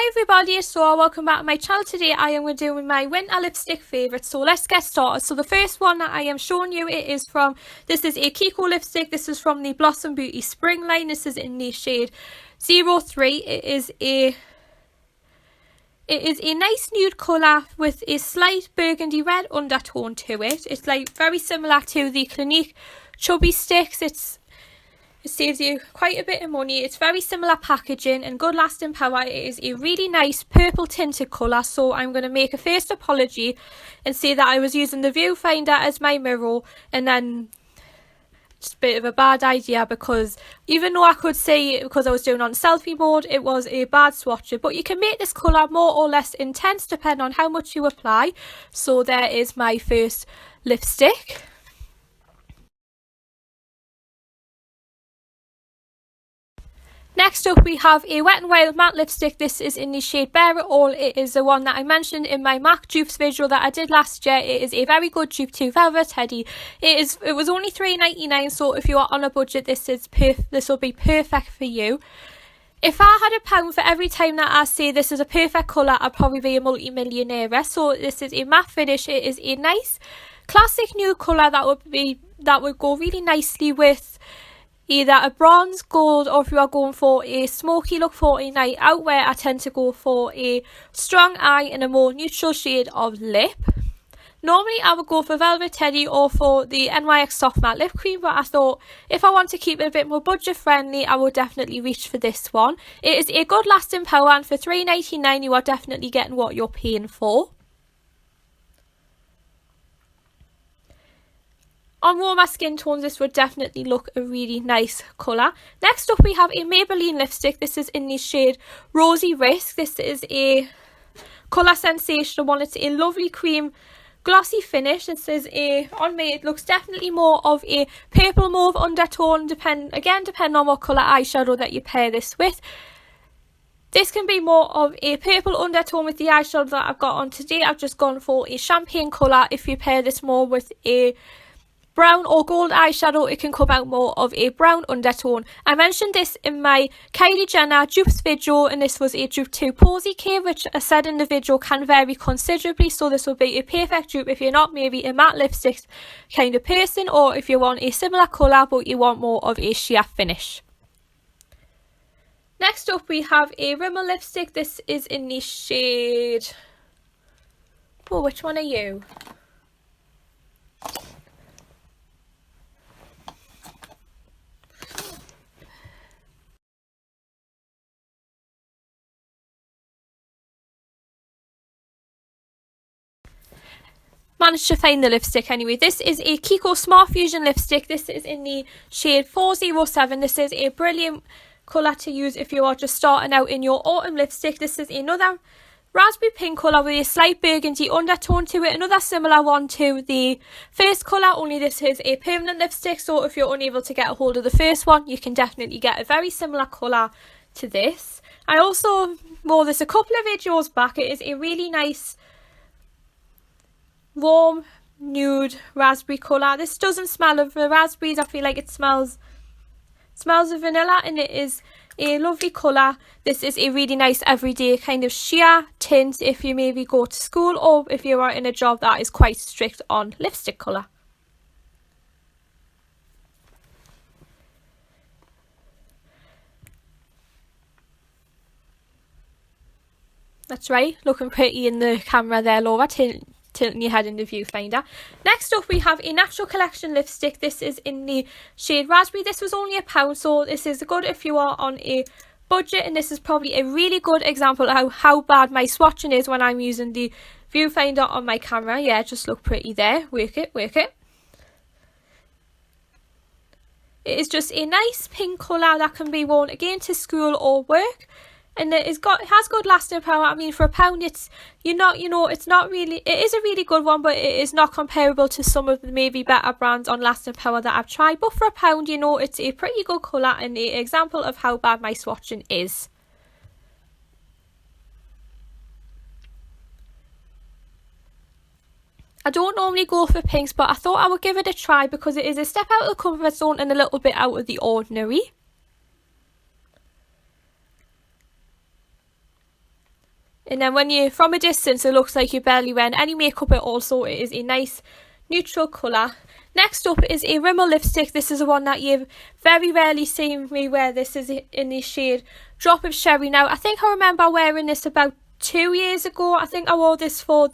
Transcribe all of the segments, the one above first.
Hi everybody, so welcome back to my channel. Today I am doing my winter lipstick favourites, so let's get started. So the first one that I am showing you, this is a KIKO lipstick. This is from the Blossom Beauty Spring line. This is in the shade 03. It is a nice nude colour with a slight burgundy red undertone to it. It's like very similar to the Clinique Chubby Sticks. It saves you quite a bit of money. It's very similar packaging and good lasting power. It is a really nice purple tinted colour, so I'm going to make a first apology and say that I was using the viewfinder as my mirror, and then it's a bit of a bad idea because even though I could see because I was doing on selfie mode, it was a bad swatcher. But you can make this colour more or less intense depending on how much you apply. So there is my first lipstick. Next up we have a Wet n Wild matte lipstick. This is in the shade Bare It All. It is the one that I mentioned in my MAC dupes video that I did last year. It is a very good dupe to Velvet Teddy. It was only $3.99, so if you are on a budget, this will be perfect for you. If I had £1 for every time that I say this is a perfect colour, I'd probably be a multi-millionaire. So this is a matte finish. It is a nice classic nude colour that would go really nicely with either a bronze, gold, or if you are going for a smoky look for a night out, where I tend to go for a strong eye and a more neutral shade of lip. Normally I would go for Velvet Teddy or for the NYX Soft Matte Lip Cream, but I thought if I want to keep it a bit more budget friendly, I would definitely reach for this one. It is a good lasting power, and for $3.99 you are definitely getting what you're paying for. On warmer skin tones, this would definitely look a really nice colour. Next up we have a Maybelline lipstick. This is in the shade Rosy Risk. This is a colour sensational one. It's a lovely cream glossy finish. This is on me it looks definitely more of a purple mauve undertone, depending on what colour eyeshadow that you pair this with. This can be more of a purple undertone with the eyeshadow that I've got on today. I've just gone for a champagne colour. If you pair this more with a brown or gold eyeshadow, it can come out more of a brown undertone. I mentioned this in my Kylie Jenner dupes video, and this was a dupe to Posy Cave, which I said in the video can vary considerably, so this will be a perfect dupe if you're not maybe a matte lipstick kind of person, or if you want a similar colour but you want more of a sheer finish. Next up we have a Rimmel lipstick. This is in the shade, which one are you? Managed to find the lipstick anyway. This is a KIKO Smart Fusion lipstick. This is in the shade 407. This is a brilliant colour to use if you are just starting out in your autumn lipstick. This is another raspberry pink colour with a slight burgundy undertone to it. Another similar one to the first colour, only this is a permanent lipstick, so if you're unable to get a hold of the first one, you can definitely get a very similar colour to this. I also wore this a couple of videos back. It is a really nice warm nude raspberry colour. This doesn't smell of the raspberries. I feel like it smells of vanilla, and it is a lovely colour. This is a really nice everyday kind of sheer tint if you maybe go to school or if you are in a job that is quite strict on lipstick colour. That's right, looking pretty in the camera there, Laura, tilting your head in the viewfinder. Next up we have a Natural Collection lipstick. This is in the shade Raspberry. This was only £1, so this is good if you are on a budget, and this is probably a really good example of how bad my swatching is when I'm using the viewfinder on my camera. Yeah, just look pretty there. Work it. It is just a nice pink colour that can be worn again to school or work. And it has good lasting power. I mean, for £1, it is a really good one, but it is not comparable to some of the maybe better brands on lasting power that I've tried. But for £1, it's a pretty good colour and an example of how bad my swatching is. I don't normally go for pinks, but I thought I would give it a try because it is a step out of the comfort zone and a little bit out of the ordinary. And then when you from a distance, it looks like you're barely wearing any makeup at all, so it is a nice neutral colour. Next up is a Rimmel lipstick. This is the one that you've very rarely seen me wear. This is in the shade Drop of Cherry. Now, I think I remember wearing this about 2 years ago. I think I wore this for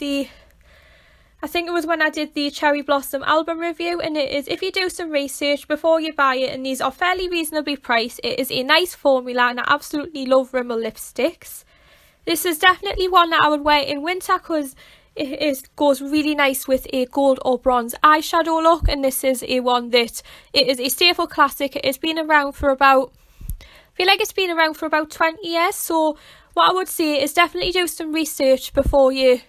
I think it was when I did the Cherry Blossom album review, and it is, if you do some research before you buy it, and these are fairly reasonably priced, it is a nice formula, and I absolutely love Rimmel lipsticks. This is definitely one that I would wear in winter because it goes really nice with a gold or bronze eyeshadow look, and this is a one that it is a staple classic. It's been around for about, I feel like it's been around for about 20 years, so what I would say is definitely do some research before you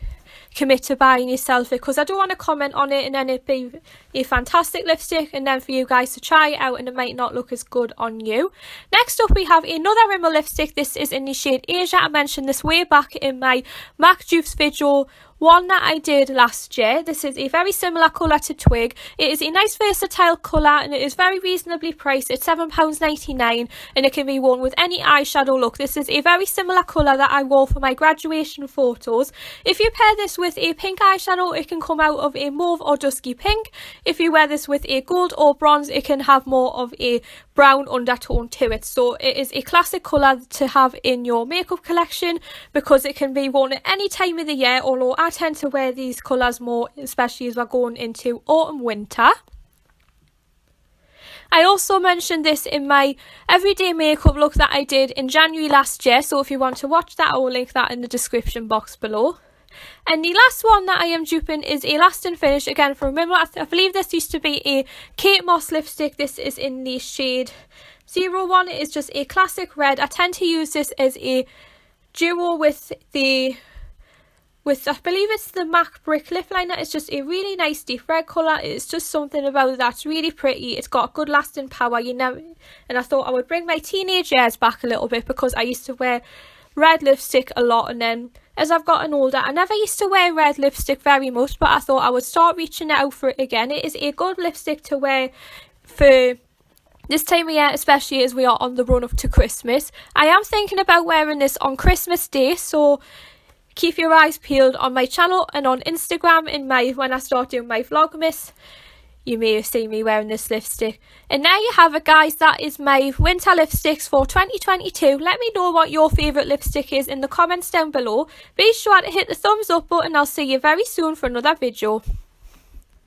commit to buying yourself it, because I don't want to comment on it and then it be a fantastic lipstick and then for you guys to try it out and it might not look as good on you. Next up we have another Rimmel lipstick. This is in the shade Asia. I mentioned this way back in my MAC dupes video, one that I did last year. This is a very similar colour to Twig. It is a nice versatile colour and it is very reasonably priced at £7.99, and it can be worn with any eyeshadow look. This is a very similar colour that I wore for my graduation photos. If you pair this with a pink eyeshadow, it can come out of a mauve or dusky pink. If you wear this with a gold or bronze, it can have more of a brown undertone to it. So it is a classic colour to have in your makeup collection because it can be worn at any time of the year, although I tend to wear these colours more, especially as we're going into autumn winter. I also mentioned this in my everyday makeup look that I did in January last year, so if you want to watch that, I will link that in the description box below. And the last one that I am duping is a Last and Finish, again from Rimmel. I believe this used to be a Kate Moss lipstick. This is in the shade 01. It is just a classic red. I tend to use this as a duo with I believe it's the MAC Brick lip liner. It's just a really nice deep red colour. It's just something about it that's really pretty. It's got good lasting power. And I thought I would bring my teenage years back a little bit because I used to wear red lipstick a lot, and then as I've gotten older I never used to wear red lipstick very much, but I thought I would start reaching out for it again. It is a good lipstick to wear for this time of year, especially as we are on the run up to Christmas. I am thinking about wearing this on Christmas Day, so keep your eyes peeled on my channel and on Instagram when I start doing my Vlogmas. You may have seen me wearing this lipstick. And there you have it, guys. That is my winter lipsticks for 2022. Let me know what your favourite lipstick is in the comments down below. Be sure to hit the thumbs up button. I'll see you very soon for another video.